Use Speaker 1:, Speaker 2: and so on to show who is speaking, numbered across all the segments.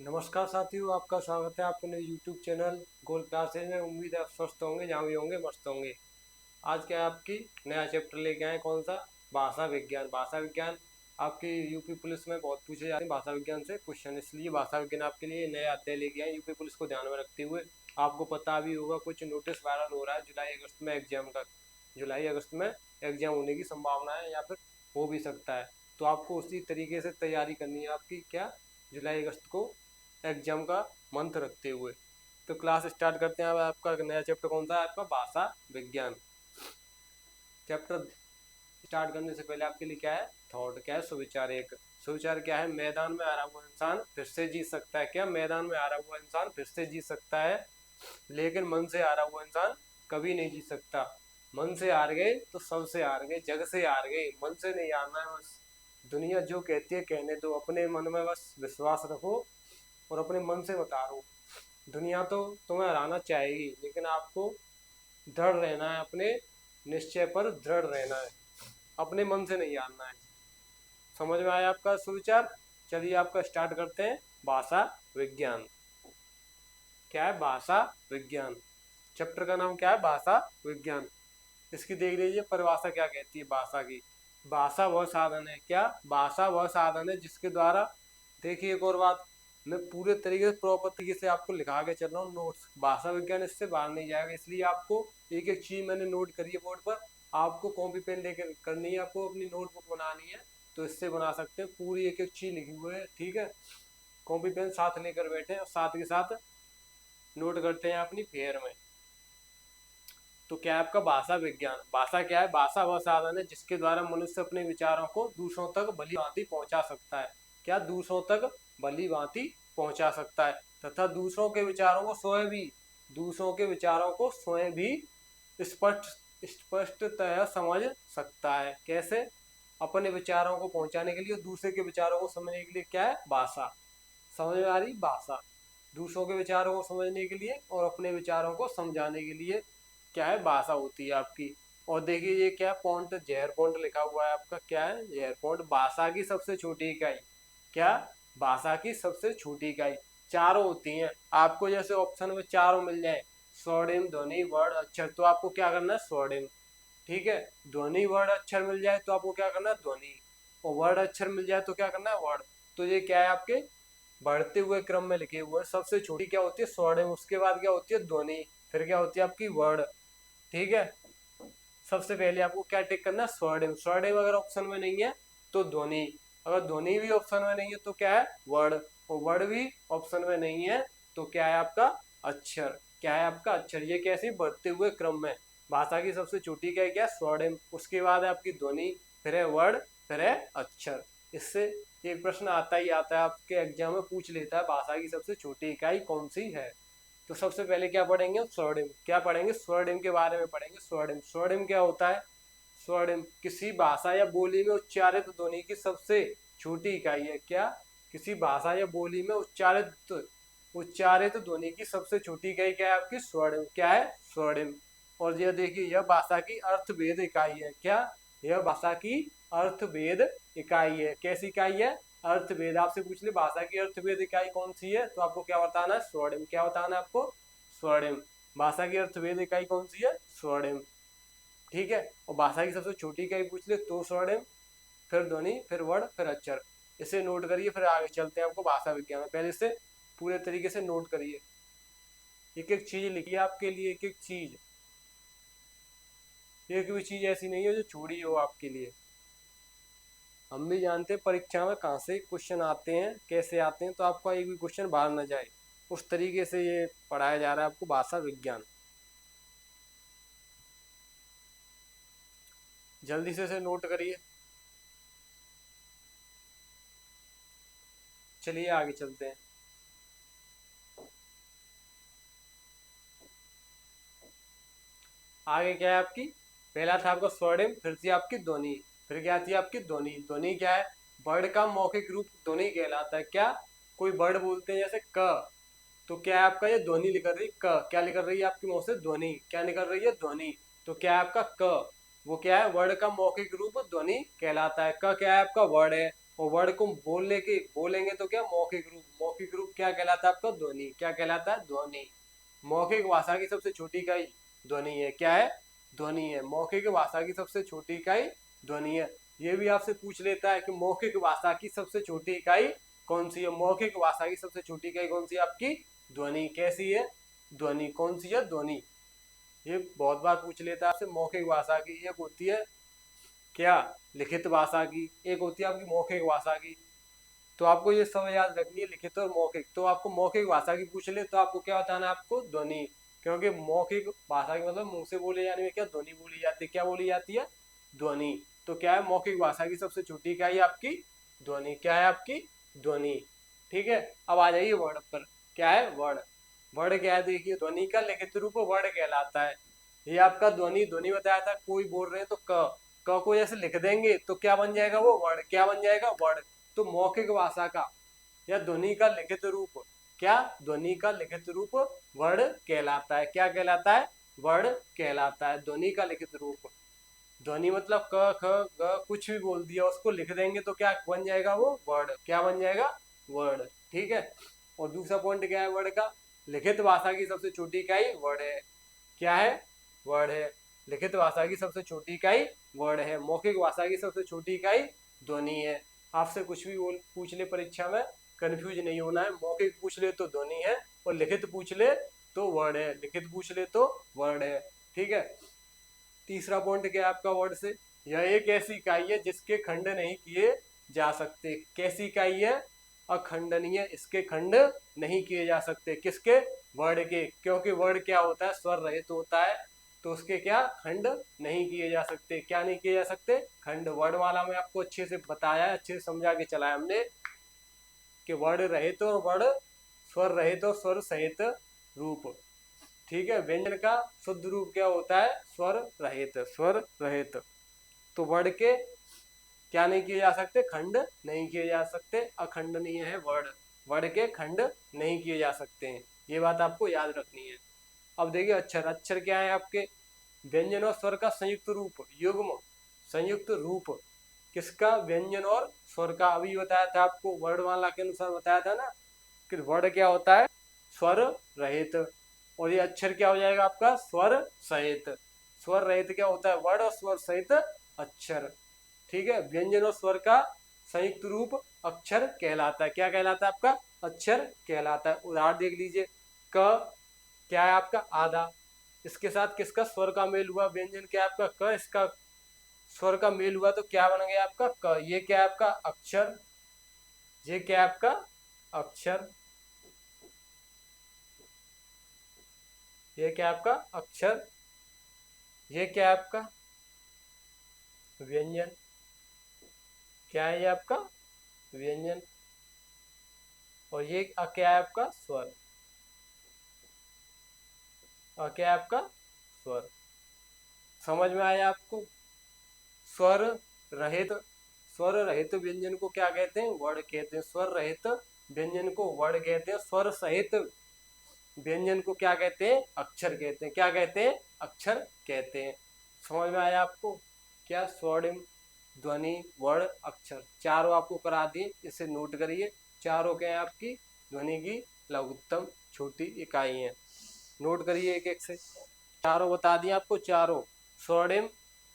Speaker 1: नमस्कार साथियों, आपका स्वागत है आपके यूट्यूब चैनल गोल्ड क्लासेज में। उम्मीद है आप स्वस्थ होंगे, जहाँ भी होंगे मस्त होंगे। आज क्या है आपकी नया चैप्टर लेके आए, कौन सा? भाषा विज्ञान। भाषा विज्ञान आपकी यूपी पुलिस में बहुत पूछे जाते हैं भाषा विज्ञान से क्वेश्चन, इसलिए भाषा विज्ञान आपके लिए नए अध्याय लेके आए यूपी पुलिस को ध्यान में रखते हुए। आपको पता भी होगा कुछ नोटिस वायरल हो रहा है जुलाई अगस्त में एग्जाम का। जुलाई अगस्त में एग्जाम होने की संभावना है या फिर हो भी सकता है। तो आपको उसी तरीके से तैयारी करनी है आपकी, क्या, जुलाई अगस्त को एग्जाम का मंथ रखते हुए। तो क्लास स्टार्ट करते हैं। अब आपका नया चैप्टर कौन सा है? आपका भाषा विज्ञान चैप्टर। स्टार्ट करने से पहले आपके लिए क्या है, थॉट क्या है, सुविचार। एक सुविचार क्या है? मैदान में हारा हुआ इंसान फिर से जीत सकता है। क्या? मैदान में हारा हुआ इंसान फिर से जीत सकता है, लेकिन मन से हारा हुआ इंसान कभी नहीं जीत सकता। मन से हार गए तो सबसे हार गए, जग से हार गए। मन से नहीं हारना है बस। दुनिया जो कहती है कहने दो, अपने मन में बस विश्वास रखो और अपने मन से मत हारो। दुनिया तो तुम्हें हराना चाहेगी, लेकिन आपको दृढ़ रहना है, अपने निश्चय पर दृढ़ रहना है, अपने मन से नहीं हारना है। समझ में आया आपका सुविचार? चलिए आपका स्टार्ट करते हैं। भाषा विज्ञान क्या है? भाषा विज्ञान चैप्टर का नाम क्या है? भाषा विज्ञान। इसकी देख लीजिए परिभाषा क्या कहती है भाषा की। भाषा वह साधन है, क्या? भाषा वह साधन है जिसके द्वारा, देखिए एक और बात, मैं पूरे तरीके से प्रॉपर तरीके से आपको लिखा के चल रहा हूँ नोट्स। भाषा विज्ञान इससे बाहर नहीं जाएगा, इसलिए आपको एक एक चीज मैंने नोट करी है बोर्ड पर। आपको कॉपी पेन लेकर करनी है, आपको अपनी नोटबुक बनानी है तो इससे बना सकते हैं। पूरी एक एक चीज लिखी हुई है, ठीक है। कॉपी पेन साथ लेकर बैठे और साथ के साथ नोट करते हैं अपनी फेयर में। तो क्या है आपका भाषा विज्ञान? भाषा क्या है? भाषा वह साधन है जिसके द्वारा मनुष्य अपने विचारों को दूसरों तक भली भांति पहुंचा सकता है। क्या? दूसरों तक भली भांति पहुंचा सकता है, तथा दूसरों के विचारों को स्वयं भी, दूसरों के विचारों को स्वयं भी स्पष्ट स्पष्टतः समझ सकता है। कैसे? अपने विचारों को पहुंचाने के लिए, दूसरे के विचारों को समझने के लिए क्या है? भाषा। समझ में आ रही? भाषा दूसरों के विचारों को समझने के लिए और अपने विचारों को समझाने के लिए क्या है? भाषा होती है आपकी। और देखिए ये क्या फॉन्ट, जेर फॉन्ट लिखा हुआ है आपका, क्या है? जेर फॉन्ट। भाषा की सबसे छोटी इकाई। क्या? भाषा की सबसे छोटी इकाई। चारों होती हैं आपको, जैसे ऑप्शन में चारों मिल जाए, स्वर्णिम, ध्वनि, वर्ण, अक्षर, तो आपको क्या करना है? स्वर्णिम। ठीक है। ध्वनि वर्ण अक्षर मिल जाए तो आपको क्या करना है? ध्वनि। और वर्ण अक्षर मिल जाए तो क्या करना है? वर्ण। तो ये क्या है आपके बढ़ते हुए क्रम में लिखे हुए हैं। सबसे छोटी क्या होती है? स्वर्णिम। उसके बाद क्या होती है? ध्वनि। फिर क्या होती है आपकी? वर्ण। ठीक है। सबसे पहले आपको क्या टिक करना है? स्वर्णिम। स्वर्णिम अगर ऑप्शन में नहीं है तो ध्वनि। अगर ध्वनि भी ऑप्शन में नहीं है तो क्या है? वर्ण। और वर्ण भी ऑप्शन में नहीं है तो क्या है आपका? अक्षर। क्या है आपका? अक्षर। ये कैसे? बढ़ते हुए क्रम में। भाषा की सबसे छोटी क्या है? क्या? स्वर्णिम। उसके बाद है आपकी ध्वनि, फिर है वर्ण, फिर है अक्षर। इससे एक प्रश्न आता ही आता है, आपके एग्जाम में पूछ लेता है भाषा की सबसे छोटी इकाई कौन सी है। तो सबसे पहले क्या पढ़ेंगे? स्वर्णिम। क्या पढ़ेंगे? स्वर्णिम के बारे में पढ़ेंगे। स्वर्णिम, स्वर्णिम क्या होता है? स्वर्णिम किसी भाषा या बोली में उच्चारित ध्वनि की सबसे छोटी इकाई है। क्या? किसी भाषा या बोली में उच्चारित उच्चारित ध्वनि की सबसे छोटी इकाई क्या है आपकी? स्वर्णिम। क्या है? स्वर्णिम। और यह देखिए, यह भाषा की अर्थभेद इकाई है। क्या? यह भाषा की अर्थभेद इकाई है। कैसी इकाई है? अर्थभेद। आपसे पूछ ले भाषा की अर्थभेद इकाई कौन सी है, तो आपको क्या बताना है? स्वर्णिम। क्या बताना है आपको? स्वर्णिम। भाषा की अर्थभेद इकाई कौन सी है? स्वर्णिम। ठीक है। और भाषा की सबसे छोटी इकाई पूछ ले तो स्वर्णिम, फिर ध्वनि, फिर वर्ण, फिर अक्षर। इसे नोट करिए, फिर आगे चलते हैं आपको भाषा विज्ञान में। पहले से पूरे तरीके से नोट करिए, एक एक चीज लिखिए आपके लिए, एक एक चीज। एक भी चीज ऐसी नहीं है जो छोड़ी हो आपके लिए। हम भी जानते हैं परीक्षा में कहाँ से क्वेश्चन आते हैं, कैसे आते हैं, तो आपका एक भी क्वेश्चन बाहर ना जाए, उस तरीके से ये पढ़ाया जा रहा है आपको भाषा विज्ञान। जल्दी से नोट करिए। चलिए आगे चलते हैं। आगे क्या है आपकी? पहला था आपका स्वर्णिम, फिर थी आपकी ध्वनि, फिर क्या थी आपकी? ध्वनि। ध्वनि क्या है? वर्ड का मौखिक रूप ध्वनि कहलाता है। क्या? कोई वर्ड बोलते हैं जैसे क, तो क्या है आपका? ये ध्वनि निकल रही क, क्या निकल रही है आपकी मुंह से? ध्वनि। क्या निकल रही है? ध्वनि। तो क्या है आपका क? वो क्या है? वर्ड का मौखिक रूप ध्वनि कहलाता है। क क्या है आपका? वर्ड है। और वर्ड को बोलेंगे तो क्या, मौखिक रूप। मौखिक रूप क्या कहलाता है आपका, ध्वनि। क्या कहलाता है, ध्वनि। मौखिक भाषा की सबसे छोटी इकाई ध्वनि है। क्या है, ध्वनि है। मौखिक भाषा की सबसे छोटी इकाई ध्वनि है। ये भी आपसे पूछ लेता है कि मौखिक भाषा की सबसे छोटी इकाई कौन सी है। मौखिक भाषा की सबसे छोटी इकाई कौन सी है आपकी, ध्वनि। कैसी है, ध्वनि। कौन सी है, ध्वनि। ये बहुत बार पूछ लेता है आपसे। मौखिक भाषा की एक होती है क्या, लिखित भाषा की, एक होती है आपकी मौखिक भाषा की। तो आपको ये सब याद रखनी है, लिखित और मौखिक। तो आपको मौखिक भाषा की पूछ ले तो आपको क्या बताना है, आपको ध्वनि। क्योंकि मौखिक भाषा की मतलब मुंह से बोले जाने में क्या, ध्वनि बोली जाती है। क्या बोली जाती है, ध्वनि। तो क्या है, मौखिक भाषा की सबसे छोटी इकाई आपकी ध्वनि। क्या है, आपकी ध्वनि। ठीक है, अब आ जाइए वर्ड पर। क्या है, वर्ड। वर्ड क्या है, देखिए, ध्वनि का लिखित रूप वर्ड कहलाता है। ये आपका ध्वनि, ध्वनि बताया था। कोई बोल रहे हैं तो क को जैसे लिख देंगे तो क्या बन जाएगा, वो वर्ड। क्या बन जाएगा, वर्ड। तो मौखिक भाषा का या ध्वनि का लिखित रूप, क्या, ध्वनि का लिखित रूप वर्ड कहलाता है। क्या कहलाता है, वर्ड कहलाता है। ध्वनि का लिखित रूप। ध्वनि मतलब क ख ग कुछ भी बोल दिया, उसको लिख देंगे तो क्या बन जाएगा, वो वर्ड। क्या बन जाएगा, वर्ड। ठीक है। और दूसरा पॉइंट क्या है वर्ड का, लिखित भाषा की सबसे छोटी इकाई वर्ड है। क्या है, वर्ड है। लिखित भाषा की सबसे छोटी इकाई वर्ड है। मौखिक भाषा की सबसे छोटी इकाई ध्वनि है। आपसे कुछ भी पूछ ले परीक्षा में, कंफ्यूज नहीं होना है। मौखिक पूछ ले तो ध्वनि है, और लिखित पूछ ले तो वर्ड है। लिखित पूछ ले तो वर्ड है। ठीक है। तीसरा पॉइंट क्या है आपका वर्ड से, यह एक ऐसी इकाई है जिसके खंड नहीं किए जा सकते। कैसी इकाई है, अखंडनीय। इसके खंड नहीं किए जा सकते। किसके, वर्ड के। क्योंकि वर्ड क्या होता है, स्वर रहित होता है। तो उसके क्या, खंड नहीं किए जा सकते। क्या नहीं किए जा सकते, खंड। वर्ड वाला में आपको अच्छे से बताया है, अच्छे से समझा के चलाया हमने कि वर्ड रहित और वर्ड स्वर रहित और स्वर सहित रूप। ठीक है। व्यंजन का शुद्ध रूप क्या होता है, स्वर रहित। स्वर रहित। तो वर्ड के क्या नहीं किए जा सकते, खंड नहीं किए जा सकते। अखंडनीय है वर्ड। वर्ड के खंड नहीं किए जा सकते हैं। ये बात आपको याद रखनी है। अब देखिए अक्षर। अक्षर क्या है आपके, व्यंजन और स्वर का संयुक्त रूप, युग्म। संयुक्त रूप किसका, व्यंजन और स्वर का। अभी बताया था आपको, वर्णमाला के अनुसार बताया था ना कि वर्ड क्या होता है, स्वर रहित। और ये अक्षर क्या हो जाएगा आपका, स्वर सहित। स्वर रहित क्या होता है, वर्ड। और स्वर सहित अक्षर। ठीक है। व्यंजन और स्वर का संयुक्त रूप अक्षर कहलाता है। क्या कहलाता है आपका, अक्षर कहलाता है। उदाहरण देख लीजिए, क क्या है आपका, आधा। इसके साथ किसका स्वर का मेल हुआ, व्यंजन क्या है आपका क, इसका स्वर का मेल हुआ तो क्या बन गया आपका क। ये क्या है आपका अक्षर। ये क्या है आपका अक्षर। ये क्या है आपका अक्षर। ये क्या है आपका व्यंजन। क्या है ये आपका व्यंजन। और ये क्या है आपका स्वर। और क्या है आपका स्वर। समझ में आया आपको। स्वर रहित, स्वर रहित व्यंजन को क्या कहते हैं, वर्ण कहते हैं। स्वर रहित व्यंजन को वर्ण कहते हैं। स्वर सहित व्यंजन को क्या कहते हैं, अक्षर कहते हैं। क्या कहते हैं, अक्षर कहते हैं। समझ में आया आपको। क्या, स्वर्णिम, ध्वनि, वर्ण, अक्षर, चारों आपको करा दिए। इसे नोट करिए। चारों क्या है आपकी ध्वनि की लघुत्तम छोटी इकाई है। नोट करिए एक एक से। चारों बता दिए आपको, चारों। स्वर्णिम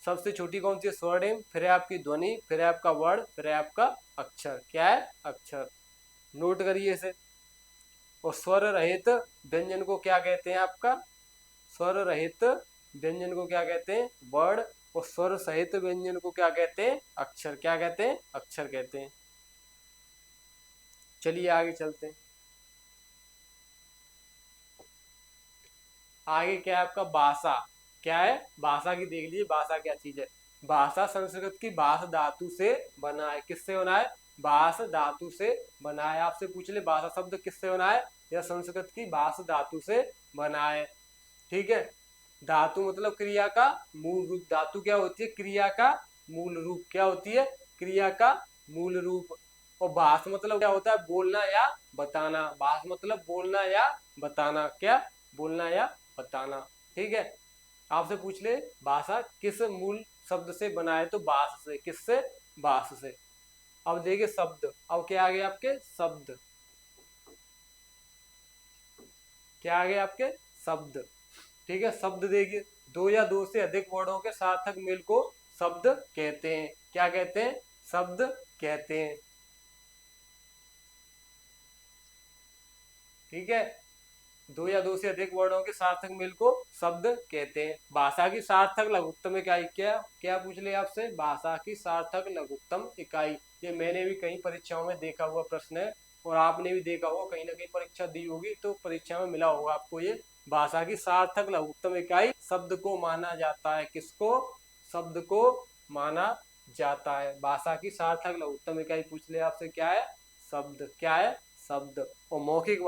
Speaker 1: सबसे छोटी कौन सी है, स्वर्णिम। फिर है आपकी ध्वनि, फिर है आपका वर्ण, फिर है आपका अक्षर। क्या है, अक्षर। नोट करिए इसे। और स्वर रहित व्यंजन को क्या कहते हैं आपका, स्वर रहित व्यंजन को क्या कहते हैं, वर्ण। और स्वर सहित व्यंजन को क्या कहते हैं, अक्षर। क्या कहते हैं, अक्षर कहते हैं। चलिए आगे चलते हैं। आगे क्या है आपका भाषा। क्या है, भाषा की देख लीजिए। भाषा क्या चीज है, भाषा संस्कृत की भाष धातु से बना है। किससे बना है, भाष धातु से बना है। आपसे पूछ ले भाषा शब्द किससे बना है, यह संस्कृत की भाष धातु से बना है। ठीक है। धातु मतलब क्रिया का मूल रूप। धातु क्या होती है, क्रिया का मूल रूप। क्या होती है, क्रिया का मूल रूप। और भाष मतलब क्या होता है, बोलना या बताना। भाष मतलब बोलना या बताना। क्या, बोलना या बताना। ठीक है। आपसे पूछ ले भाषा किस मूल शब्द से बना है, तो भाष से। किससे, भाष से। अब देखिए शब्द, अब क्या आ गया आपके शब्द, क्या आ गया आपके शब्द। ठीक है, शब्द देखिए, दो या दो से अधिक वर्णों के सार्थक मेल को शब्द कहते हैं। क्या कहते हैं? शब्द कहते हैं। ठीक है, दो या दो से अधिक वर्णों के सार्थक मेल को शब्द कहते हैं। भाषा की सार्थक लघुत्तम इकाई क्या क्या पूछ ले आपसे? भाषा की सार्थक लघुत्तम इकाई। ये मैंने भी कई परीक्षाओं में देखा हुआ प्रश्न है, और आपने भी देखा होगा, कहीं ना कहीं परीक्षा दी होगी तो परीक्षा में मिला होगा आपको ये। भाषा की सार्थक लघुत्तम इकाई शब्द को माना जाता है। किसको? शब्द को माना जाता है। भाषा की सार्थक लघुत्तम इकाई पूछ ले आपसे, क्या है? शब्द। क्या है? शब्द। और मौखिक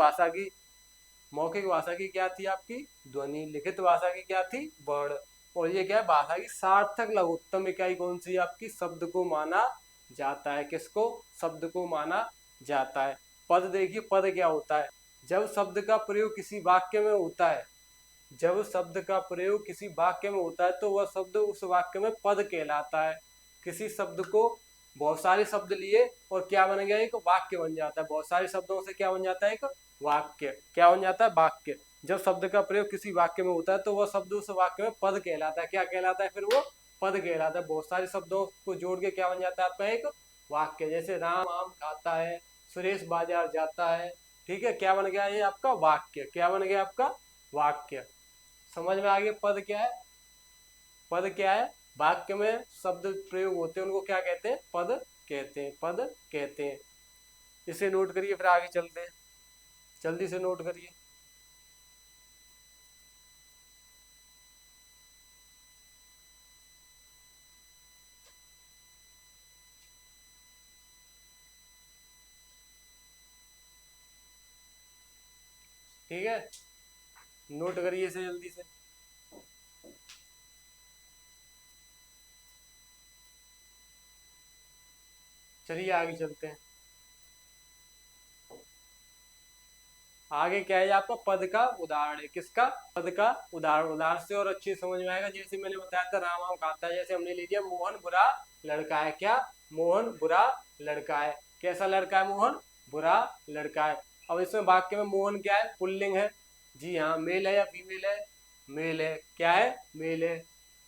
Speaker 1: भाषा की क्या थी आपकी? ध्वनि। लिखित भाषा की क्या थी? वर्ण। और ये क्या है? भाषा की सार्थक लघुत्तम इकाई कौन सी है आपकी? शब्द को माना जाता है। किसको? शब्द को माना जाता है। पद देखिए, पद क्या होता है? जब शब्द का प्रयोग किसी वाक्य में होता है, जब शब्द का प्रयोग किसी वाक्य में होता है तो वह शब्द उस वाक्य में पद कहलाता है। किसी शब्द को बहुत सारे शब्द लिए और क्या बन गया? एक वाक्य बन जाता है। बहुत सारे शब्दों से क्या बन जाता है? एक वाक्य। क्या बन जाता है? वाक्य। जब शब्द का प्रयोग किसी वाक्य में होता है तो वह शब्द उस वाक्य में पद कहलाता है। क्या कहलाता है? फिर वो पद कहलाता है। बहुत सारे शब्दों को जोड़ के क्या बन जाता है आपका? एक वाक्य। जैसे राम आम खाता है, सुरेश बाजार जाता है। ठीक है, क्या बन गया ये आपका? वाक्य। क्या बन गया आपका? वाक्य। समझ में आ गया पद क्या है? पद क्या है? वाक्य में शब्द प्रयोग होते हैं उनको क्या कहते हैं? पद कहते हैं। पद कहते हैं। इसे नोट करिए, फिर आगे चलते हैं। जल्दी से नोट करिए। ठीक है, नोट करिए इसे जल्दी से। चलिए आगे चलते हैं। आगे क्या है? आपका पद का उदाहरण है। किसका? पद का उदाहरण। उदाहरण से और अच्छी समझ में आएगा। जैसे मैंने बताया था राम आम खाता है, जैसे हमने ले लिया मोहन बुरा लड़का है। क्या? मोहन बुरा लड़का है। कैसा लड़का है? मोहन बुरा लड़का है। अब इसमें वाक्य में मोहन क्या है? पुल्लिंग है। जी हाँ, मेल है या फीमेल है? मेल है। क्या है? मेल है।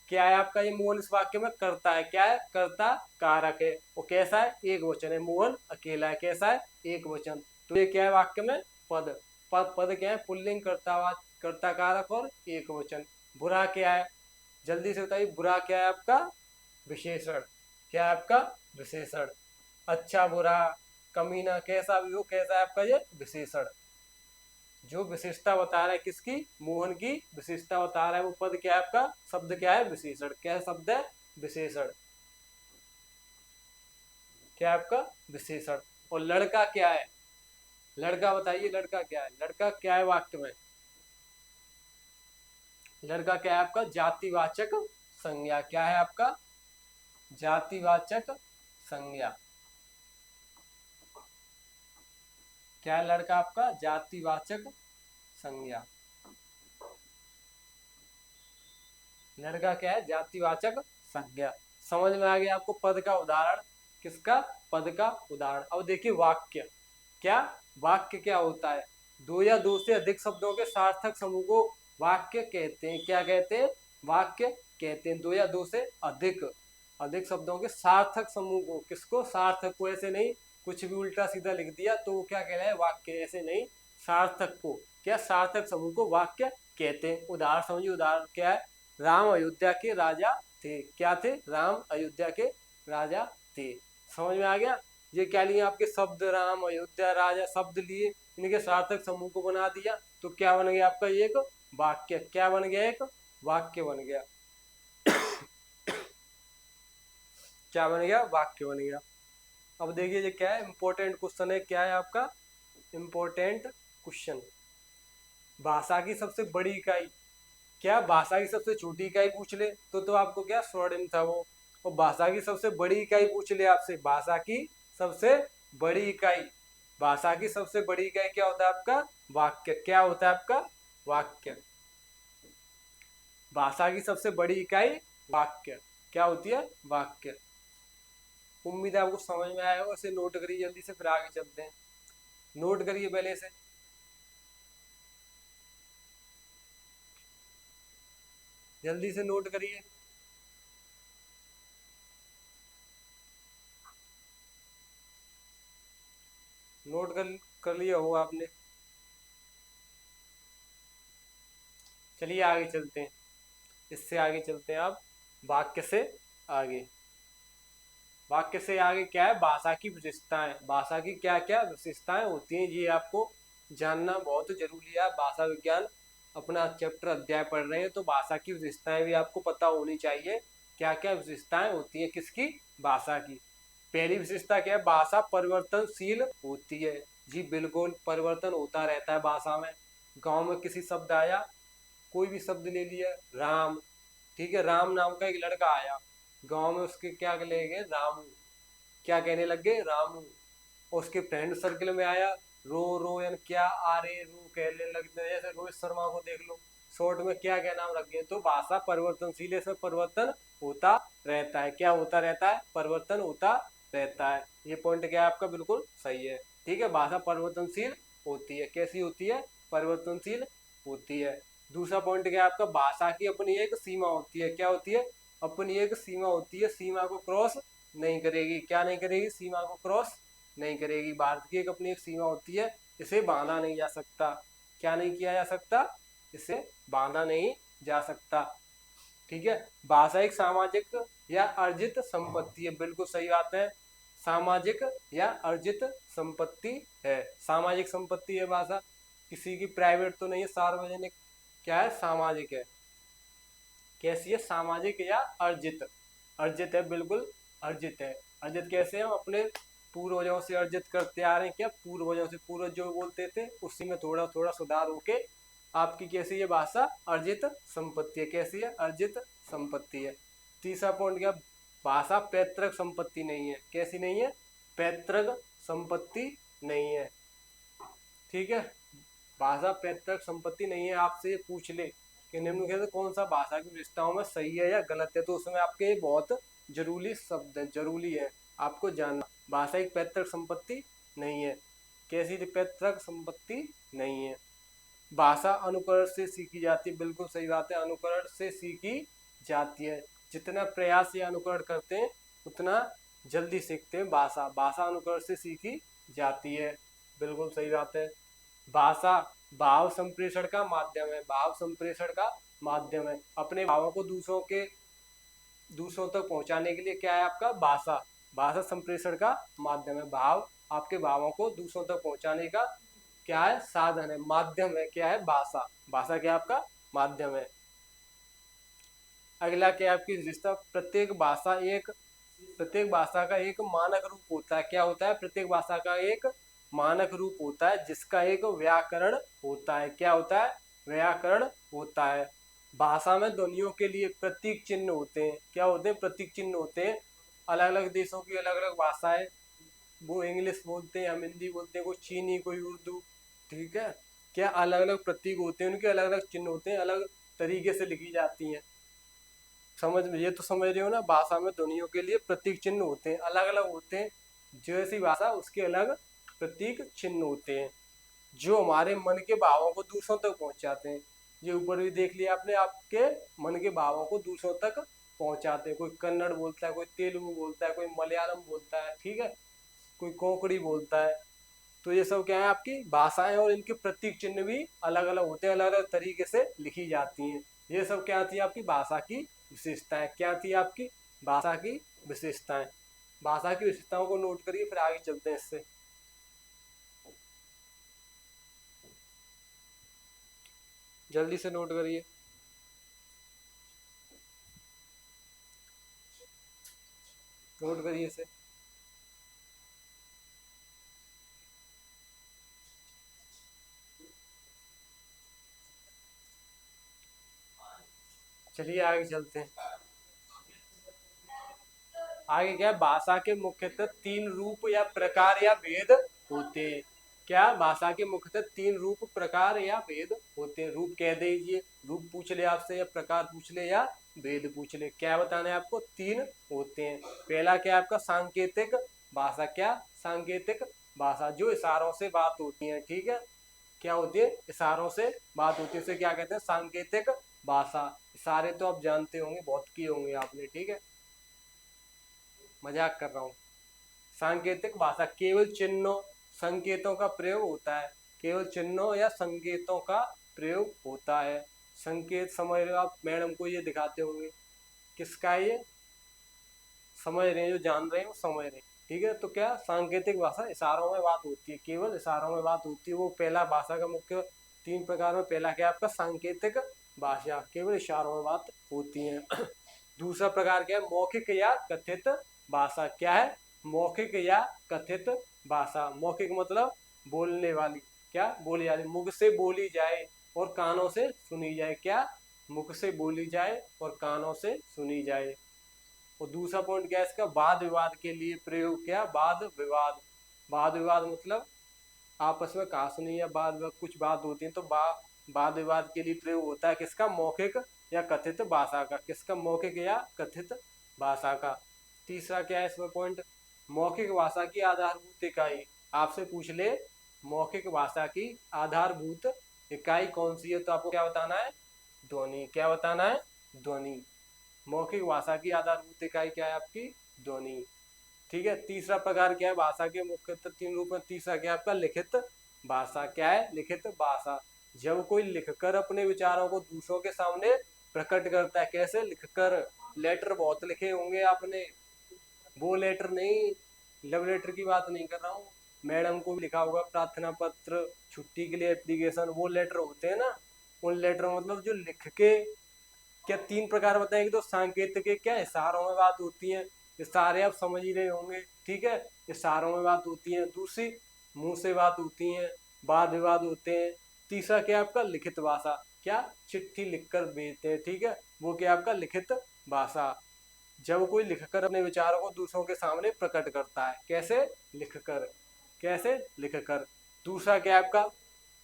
Speaker 1: क्या है आपका? ये मोहन इस वाक्य में करता है। क्या है? कर्ता कारक है। वो कैसा है? एक वचन है। मोहन अकेला है। कैसा है? एक वचन। तो ये क्या है वाक्य में? पद। पद पद क्या है? पुल्लिंग, कर्ता कारक और एक वचन। बुरा क्या है? जल्दी से बताइए, बुरा क्या है आपका? विशेषण। क्या है आपका? विशेषण। अच्छा बुरा, कमीना, कैसा भी हो, कैसा है आपका? ये विशेषण। जो विशेषता बता रहा है किसकी? मोहन की विशेषता बता रहा है वो पद क्या है आपका? शब्द क्या है? विशेषण। क्या शब्द है? विशेषण। क्या है आपका? विशेषण। और लड़का क्या है? लड़का बताइए, लड़का क्या है? लड़का क्या है वाक्य में? लड़का क्या है आपका? जातिवाचक संज्ञा। क्या है आपका? जातिवाचक संज्ञा। क्या है लड़का आपका? जातिवाचक संज्ञा। लड़का क्या है? जातिवाचक संज्ञा। समझ में आ गया आपको पद का उदाहरण? किसका? पद का उदाहरण। अब देखिए वाक्य। क्या? वाक्य क्या होता है? दो या दो से अधिक शब्दों के सार्थक समूह को वाक्य कहते हैं। क्या कहते हैं? वाक्य कहते हैं। दो या दो से अधिक अधिक शब्दों के सार्थक समूह को। किसको? सार्थक को। ऐसे नहीं कुछ भी उल्टा सीधा लिख दिया तो वो क्या कहलाए? वाक्य। ऐसे नहीं, सार्थक को। क्या? सार्थक समूह को वाक्य कहते हैं। उदाहरण समझिए। उदाहरण क्या है? राम अयोध्या के राजा थे। क्या थे? राम अयोध्या के राजा थे। समझ में आ गया? ये क्या लिए आपके? शब्द। राम, अयोध्या, राजा शब्द लिए, इनके सार्थक समूह को बना दिया तो क्या बन गया आपका? एक वाक्य। क्या बन गया? एक वाक्य बन गया। क्या बन गया? वाक्य बन गया। अब देखिए ये क्या है? इंपॉर्टेंट क्वेश्चन है। क्या है आपका? Important question. भाषा की सबसे बड़ी इकाई। क्या? भाषा की सबसे छोटी इकाई पूछ ले तो आपको क्या स्वर्णिम था वो। और भाषा की सबसे बड़ी इकाई पूछ ले आपसे, भाषा की सबसे बड़ी इकाई। भाषा की सबसे बड़ी इकाई क्या होता है आपका? वाक्य। क्या होता है आपका? वाक्य। भाषा की सबसे बड़ी इकाई वाक्य। क्या होती है? वाक्य। उम्मीद है आपको समझ में आया होगा। इसे नोट करिए जल्दी से, फिर आगे चलते हैं। नोट करिए पहले से, जल्दी से नोट करिए। नोट कर लिया होगा आपने। चलिए आगे चलते हैं, इससे आगे चलते हैं। आप वाक्य से आगे, वाक्य से आगे क्या है, भाषा की विशेषताएं। भाषा की क्या क्या विशेषताएं होती हैं, ये आपको जानना बहुत जरूरी है। भाषा विज्ञान अपना चैप्टर अध्याय पढ़ रहे हैं, तो भाषा की विशेषताएं भी आपको पता होनी चाहिए। क्या क्या विशेषताएं होती हैं किसकी, भाषा की। पहली विशेषता क्या है, भाषा परिवर्तनशील होती है। जी बिल्कुल, परिवर्तन होता रहता है भाषा में। गांव में किसी शब्द आया, कोई भी शब्द ले लिया, राम, ठीक है, राम नाम का एक लड़का आया गांव में, उसके क्या ले गए, रामू, क्या कहने लग गए, रामू। उसके फ्रेंड सर्कल में आया, रो रोयन, क्या आ रे रू कहने लगते हैं। जैसे रोहित शर्मा को देख लो, शॉर्ट में क्या क्या नाम रख गए। तो भाषा परिवर्तनशील है, इसमें परिवर्तन होता रहता है। क्या होता रहता है, परिवर्तन होता रहता है। ये पॉइंट क्या है आपका, बिल्कुल सही है। ठीक है, भाषा परिवर्तनशील होती है। कैसी होती है, परिवर्तनशील होती है। दूसरा पॉइंट क्या है आपका, भाषा की अपनी एक सीमा होती है। क्या होती है, अपनी एक सीमा होती है। सीमा को क्रॉस नहीं करेगी। क्या नहीं करेगी, सीमा को क्रॉस नहीं करेगी। भारत की एक अपनी एक सीमा होती है, इसे बांधा नहीं जा सकता। क्या नहीं किया जा सकता, इसे बांधा नहीं जा सकता। ठीक है, भाषा एक सामाजिक या अर्जित संपत्ति है। बिल्कुल सही बात है, सामाजिक या अर्जित संपत्ति है। सामाजिक संपत्ति है भाषा, किसी की प्राइवेट तो नहीं है, सार्वजनिक। क्या है, सामाजिक है। कैसी है, सामाजिक या अर्जित, अर्जित है, बिल्कुल अर्जित है। अर्जित कैसे, हम अपने पूर्वजों से अर्जित करते आ रहे हैं। क्या, पूर्वजों से, पूर्वज जो बोलते थे उसी में थोड़ा थोड़ा सुधार होके आपकी कैसी है, भाषा अर्जित संपत्ति है। कैसी है, अर्जित संपत्ति है। तीसरा पॉइंट क्या, भाषा पैतृक संपत्ति नहीं है। कैसी नहीं है, पैतृक संपत्ति नहीं है। ठीक है, भाषा पैतृक संपत्ति नहीं है। आपसे ये पूछ ले कि निम्नलिखित कौन सा भाषा की विशेषताओं में सही है या गलत है, तो उसमें आपके बहुत जरूरी शब्द है, जरूरी है आपको जानना। भाषा एक पैतृक संपत्ति नहीं है। कैसी पैतृक संपत्ति नहीं है। भाषा अनुकरण से सीखी जाती है। बिल्कुल सही बात है, अनुकरण से सीखी जाती है। जितना प्रयास या अनुकरण करते हैं उतना जल्दी सीखते हैं भाषा। भाषा अनुकरण से सीखी जाती है। बिल्कुल सही बात है। भाषा भाव संप्रेषण का माध्यम है। भाव संप्रेषण का माध्यम है। अपने भावों को दूसरों तक पहुंचाने के लिए क्या है आपका, भाषा। भाषा संप्रेषण का माध्यम है। भाव, आपके भावों को दूसरों तक पहुंचाने का क्या है, साधन है, माध्यम है। क्या है, भाषा। भाषा क्या आपका माध्यम है। अगला क्या आपकी विशेषता, प्रत्येक भाषा का एक मानक रूप होता है। क्या होता है, प्रत्येक भाषा का एक मानक रूप होता है, जिसका एक व्याकरण होता है। क्या होता है, व्याकरण होता है। भाषा में ध्वनियों के लिए प्रतीक चिन्ह होते हैं। क्या होते हैं, प्रतीक चिन्ह होते हैं। अलग अलग देशों की अलग अलग भाषाएं, वो इंग्लिश बोलते हैं, हम हिंदी बोलते हैं, कोई चीनी, कोई उर्दू। ठीक है, क्या अलग अलग प्रतीक होते हैं, उनके अलग अलग चिन्ह होते हैं, अलग तरीके से लिखी जाती हैं। समझ में, ये तो समझ रहे हो ना, भाषा में ध्वनियों के लिए प्रतीक चिन्ह होते हैं, अलग अलग होते हैं। जैसी भाषा उसके अलग प्रतीक चिन्ह होते हैं, जो हमारे मन के भावों को दूसरों तक पहुंचाते हैं। ये ऊपर भी देख लिया आपने, आपके मन के भावों को दूसरों तक पहुंचाते हैं। कोई कन्नड़ बोलता है, कोई तेलुगु बोलता है, कोई मलयालम बोलता है, ठीक है, कोई कोंकणी बोलता है। तो ये सब क्या है, आपकी भाषाएं, और इनके प्रतीक चिन्ह भी अलग अलग होते हैं, अलग अलग तरीके से लिखी जाती हैं। ये सब क्या आती है, आपकी भाषा की विशेषताएं। क्या आती है, आपकी भाषा की विशेषताएं। भाषा की विशेषताओं को नोट करिए, फिर आगे चलते हैं इससे। जल्दी से नोट करिए। नोट करिए इसे। चलिए आगे चलते हैं। आगे क्या है, भाषा के मुख्यतः तीन रूप या प्रकार या भेद होते हैं। क्या, भाषा के मुख्यतः तीन रूप, प्रकार या भेद होते हैं। रूप कह दीजिए, रूप पूछ ले आपसे, या प्रकार पूछ ले, या भेद पूछ ले। क्या बताना है आपको? 3 होते हैं। पहला क्या है आपका? सांकेतिक भाषा। क्या? सांकेतिक भाषा, जो इशारों से बात होती है। ठीक है, क्या होती है? इशारों से बात होती है, उसे क्या कहते हैं? सांकेतिक भाषा। इशारे तो आप जानते होंगे, बहुत किए होंगे आपने। ठीक है, मजाक कर रहा हूँ। सांकेतिक भाषा केवल चिन्हों संकेतों का प्रयोग होता है। केवल चिन्हों या संकेतों का प्रयोग होता है। संकेत समझ रहे हो आप? मैडम को ये दिखाते होंगे। किसका है ये? समझ रहे हैं, जो जान रहे हैं वो समझ रहे हैं। ठीक है, तो क्या? सांकेतिक भाषा इशारों में बात होती है, केवल इशारों में बात होती है। वो पहला भाषा का मुख्य 3 प्रकार में पहला क्या है आपका? सांकेतिक भाषा, केवल इशारों में बात होती है। दूसरा प्रकार क्या है? मौखिक या कथित भाषा। क्या है? मौखिक या कथित भाषा। मौखिक मतलब बोलने वाली। क्या? बोली वाली, मुख से बोली जाए और कानों से सुनी जाए। क्या? मुख से बोली जाए और कानों से सुनी जाए। और दूसरा पॉइंट क्या है इसका? वाद विवाद के लिए प्रयोग। क्या? वाद विवाद। वाद विवाद मतलब आपस में कहा सुनी या वाद कुछ बात होती है तो वाद विवाद के लिए प्रयोग होता है। किसका? मौखिक या कथित भाषा का। किसका? मौखिक या कथित भाषा का। तीसरा क्या है इसमें पॉइंट? मौखिक भाषा की आधारभूत इकाई। आपसे पूछ ले मौखिक भाषा की आधारभूत इकाई कौन सी है, तो आपको क्या बताना है? ध्वनि। क्या बताना है? ध्वनि। मौखिक भाषा की आधारभूत इकाई क्या है आपकी? ध्वनि। ठीक है, तीसरा प्रकार क्या है? भाषा के मुख्यतः 3 रूप में। तीसरा क्या है आपका? लिखित भाषा। क्या है? लिखित भाषा। जब कोई लिखकर अपने विचारों को दूसरों के सामने प्रकट करता है। कैसे? लिखकर। लेटर बहुत लिखे होंगे आपने, वो लेटर नहीं, लव लेटर की बात नहीं कर रहा हूँ। मैडम को भी लिखा होगा प्रार्थना पत्र, छुट्टी के लिए एप्लीकेशन, वो लेटर होते हैं ना। उन लेटर मतलब जो लिख के। क्या 3 प्रकार बताएंगे? तो सांकेतिक के क्या? इशारों में बात होती है। इशारे आप समझ ही रहे होंगे। ठीक है, इशारों में बात होती है। दूसरी मुंह से बात होती है, वाद विवाद होते हैं। तीसरा क्या है आपका? लिखित भाषा। क्या? चिट्ठी लिखकर भेजते हैं। ठीक है, वो क्या आपका? लिखित भाषा। जब कोई लिखकर अपने विचारों को दूसरों के सामने प्रकट करता है। कैसे? लिखकर। कैसे? लिखकर। दूसरा क्या है आपका?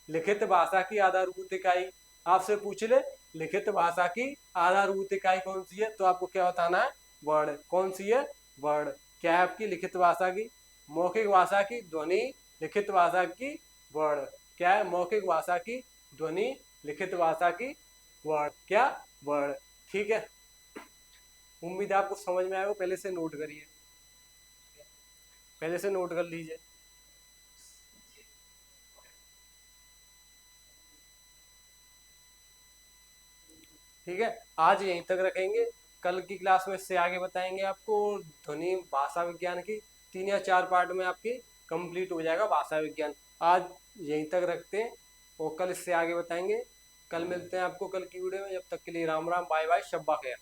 Speaker 1: लिखित भाषा की आधारभूत इकाई। आपसे पूछ ले लिखित भाषा की आधारभूत इकाई कौन सी है, तो आपको क्या बताना है? वर्ड। कौन सी है? वर्ड। क्या है आपकी लिखित भाषा की? मौखिक भाषा की ध्वनि, लिखित भाषा की वर्ड। क्या है? मौखिक भाषा की ध्वनि, लिखित भाषा की वर्ड। क्या? वर्ड। ठीक है, उम्मीद है आपको समझ में आएगा। पहले से नोट करिए, पहले से नोट कर लीजिए। ठीक है, आज यहीं तक रखेंगे। कल की क्लास में इससे आगे बताएंगे आपको। ध्वनि भाषा विज्ञान की 3 या 4 पार्ट में आपकी कंप्लीट हो जाएगा भाषा विज्ञान। आज यहीं तक रखते हैं और कल इससे आगे बताएंगे। कल मिलते हैं आपको कल की वीडियो में। जब तक के लिए राम राम, बाय बाय, शब्बा खैर।